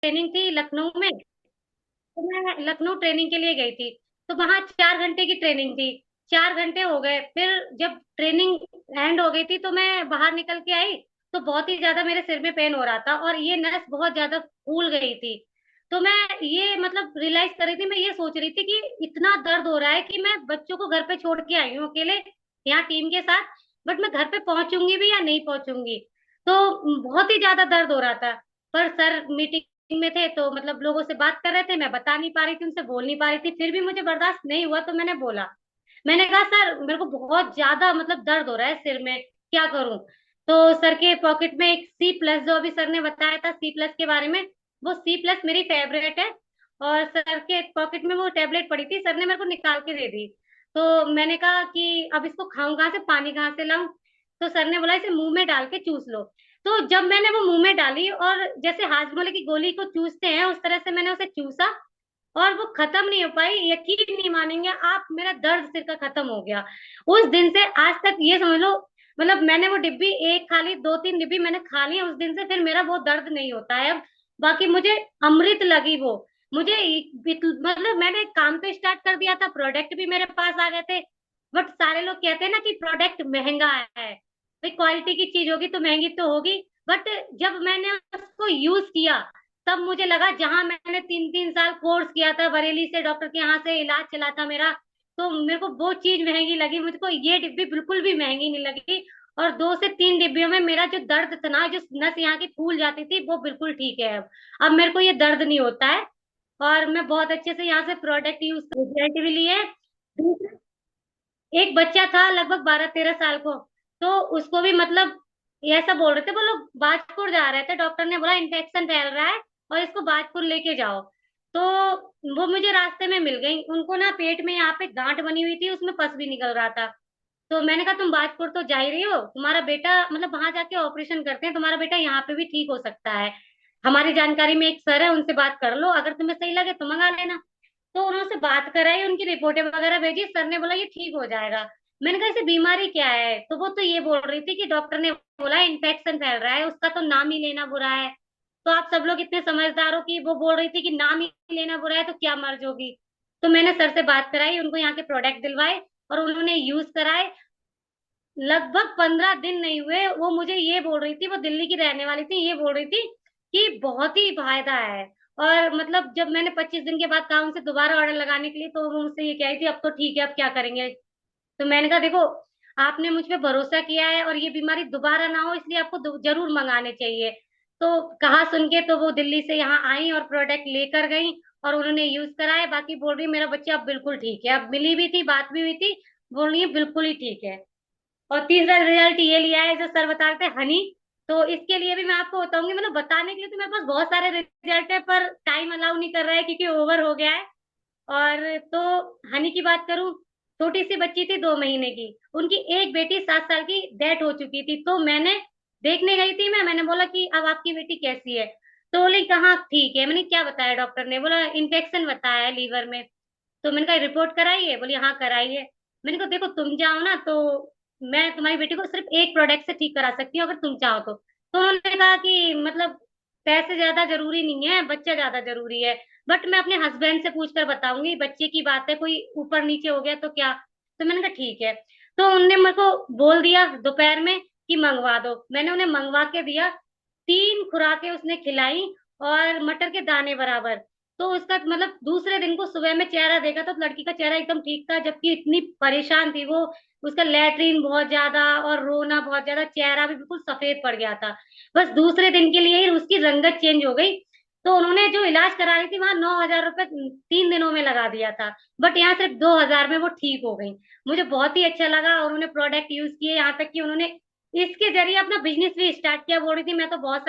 Training थी लखनऊ में। तो मैं लखनऊ ट्रेनिंग के लिए गई थी। तो वहां 4 घंटे की ट्रेनिंग थी। 4 घंटे हो गए, फिर जब ट्रेनिंग एंड हो गई थी तो मैं बाहर निकल के आई। तो बहुत ही ज्यादा मेरे सिर में पेन हो रहा था और ये नस बहुत ज्यादा फूल गई थी। तो मैं ये मतलब रियलाइज कर रही थी, मैं ये सोच रही थी कि इतना दर्द हो रहा है कि मैं बच्चों को घर पे छोड़ के आई हूँ अकेले, यहाँ टीम के साथ। बट मैं घर पे पहुंचूंगी भी या नहीं पहुंचूंगी। तो बहुत ही ज्यादा दर्द हो रहा था। पर सर मीटिंग में थे तो मतलब लोगों से बात कर रहे थे, मैं बता नहीं पा रही थी, उनसे बोल नहीं पा रही थी, फिर भी मुझे बर्दाश्त नहीं हुआ तो मैंने बोला। मैंने कहा सर मेरे को बहुत ज्यादा मतलब दर्द हो रहा है सिर में, क्या करूं। तो सर के पॉकेट में एक सी प्लस, जो अभी सर ने बताया था सी प्लस के बारे में, वो सी प्लस मेरी फेवरेट है। और सर के पॉकेट में वो टेबलेट पड़ी थी, सर ने मेरे को निकाल के दे दी। तो मैंने कहा कि अब इसको खाऊं कहाँ से, पानी कहाँ से लाऊं। तो सर ने बोला इसे मुंह में डाल के चूस लो। तो जब मैंने वो मुंह में डाली और जैसे हाजमोले की गोली को चूसते हैं उस तरह से मैंने उसे चूसा, और वो खत्म नहीं हो पाई। यकीन नहीं मानेंगे आप, मेरा दर्द सिर का खत्म हो गया। उस दिन से आज तक ये समझ लो, मतलब मैंने वो डिब्बी एक खा ली, 2-3 डिब्बी मैंने खा ली, उस दिन से फिर मेरा वो दर्द नहीं होता है अब। बाकी मुझे अमृत लगी वो। मुझे मतलब मैंने काम तो स्टार्ट कर दिया था, प्रोडक्ट भी मेरे पास आ गए थे। बट सारे लोग कहते हैं ना कि प्रोडक्ट महंगा है, भाई क्वालिटी की चीज होगी तो महंगी तो होगी। बट जब मैंने उसको यूज किया तब मुझे लगा, जहां मैंने 3-3 साल कोर्स किया था बरेली से, डॉक्टर के यहाँ से इलाज चला था मेरा, तो मेरे को वो चीज महंगी लगी, मुझको ये डिब्बी बिल्कुल भी महंगी नहीं लगी। और 2 से 3 डिब्बियों में मेरा जो दर्द था ना, जो नस यहाँ की फूल जाती थी, वो बिल्कुल ठीक है अब मेरे को ये दर्द नहीं होता है। और मैं बहुत अच्छे से यहाँ से प्रोडक्ट यूज रिजल्ट भी लिए। दूसरा, एक बच्चा था लगभग 12-13 साल को, तो उसको भी मतलब ऐसा बोल रहे थे वो लोग, बाजपुर जा रहे थे, डॉक्टर ने बोला इन्फेक्शन फैल रहा है और इसको बाजपुर लेके जाओ। तो वो मुझे रास्ते में मिल गई, उनको ना पेट में यहाँ पे गांठ बनी हुई थी, उसमें पस भी निकल रहा था। तो मैंने कहा तुम बाजपुर तो जा ही रही हो, तुम्हारा बेटा मतलब वहां जाके ऑपरेशन करते हैं, तुम्हारा बेटा यहाँ पे भी ठीक हो सकता है। हमारी जानकारी में एक सर है, उनसे बात कर लो, अगर तुम्हें सही लगे तो मंगा लेना। तो उन्होंने बात कराई, उनकी रिपोर्टें वगैरह भेजी, सर ने बोला ये ठीक हो जाएगा। मैंने कहा इसे बीमारी क्या है, तो वो तो ये बोल रही थी कि डॉक्टर ने बोला इन्फेक्शन फैल रहा है, उसका तो नाम ही लेना बुरा है। तो आप सब लोग इतने समझदार हो कि वो बोल रही थी कि नाम ही लेना बुरा है तो क्या मर्ज होगी। तो मैंने सर से बात कराई, उनको यहाँ के प्रोडक्ट दिलवाए और उन्होंने यूज कराए। लगभग 15 दिन नहीं हुए, वो मुझे ये बोल रही थी, वो दिल्ली की रहने वाली थी, ये बोल रही थी कि बहुत ही फायदा है। और मतलब जब मैंने 25 दिन के बाद कहा उनसे दोबारा ऑर्डर लगाने के लिए, तो वो मुझसे ये कह रही थी अब तो ठीक है अब क्या करेंगे। तो मैंने कहा देखो, आपने मुझ पे भरोसा किया है और ये बीमारी दोबारा ना हो इसलिए आपको जरूर मंगाने चाहिए। तो कहा सुन के तो वो दिल्ली से यहाँ आई और प्रोडक्ट लेकर गई और उन्होंने यूज कराए। बाकी बोल रही है मेरा बच्चा अब बिल्कुल ठीक है, अब मिली भी थी, बात भी हुई थी, बोल रही है बिल्कुल ही ठीक है। और तीसरा रिजल्ट ये लिया है जो सर बता रहे थे, हनी। तो इसके लिए भी मैं आपको बताऊंगी, मतलब बताने के लिए तो मेरे पास बहुत सारे रिजल्ट है, पर टाइम अलाउ नहीं कर रहा है क्योंकि ओवर हो गया है। और तो हनी की बात करूं, छोटी सी बच्ची थी 2 महीने की, उनकी एक बेटी 7 साल की डेथ हो चुकी थी। तो मैंने देखने गई थी, मैंने बोला कि अब आपकी बेटी कैसी है। तो बोले कहाँ ठीक है। मैंने क्या बताया, डॉक्टर ने बोला इन्फेक्शन बताया है लीवर में। तो मैंने कहा रिपोर्ट कराई है, बोली हाँ कराई है। मैंने कहा देखो तुम जाओ ना तो मैं तुम्हारी बेटी को सिर्फ एक प्रोडक्ट से ठीक करा सकती हूँ अगर तुम चाहो तो उन्होंने कहा कि मतलब पैसे ज्यादा जरूरी नहीं है, बच्चा ज्यादा जरूरी है। बट मैं अपने हस्बैंड से पूछ कर बताऊंगी, बच्चे की बात है, कोई ऊपर नीचे हो गया तो क्या। तो मैंने कहा ठीक है। तो उनने मेरे को बोल दिया दोपहर में कि मंगवा दो, मैंने उन्हें मंगवा के दिया। 3 खुराकें उसने खिलाई और मटर के दाने बराबर। तो उसका मतलब दूसरे दिन को सुबह में चेहरा देखा तो लड़की का चेहरा एकदम ठीक था, जबकि इतनी परेशान थी वो। उसका लैट्रीन बहुत ज्यादा और रोना बहुत ज्यादा, चेहरा भी बिल्कुल सफेद पड़ गया था। बस दूसरे दिन के लिए ही उसकी रंगत चेंज हो गई। तो उन्होंने जो इलाज करा रही थी वहां 9,000 रुपए 3 दिनों में लगा दिया था, बट यहाँ सिर्फ 2,000 में वो ठीक हो गई। मुझे बहुत ही अच्छा लगा और उन्होंने प्रोडक्ट यूज किए, यहाँ तक कि उन्होंने इसके जरिए अपना बिजनेस भी स्टार्ट किया। बोल रही थी मैं तो बहुत सारे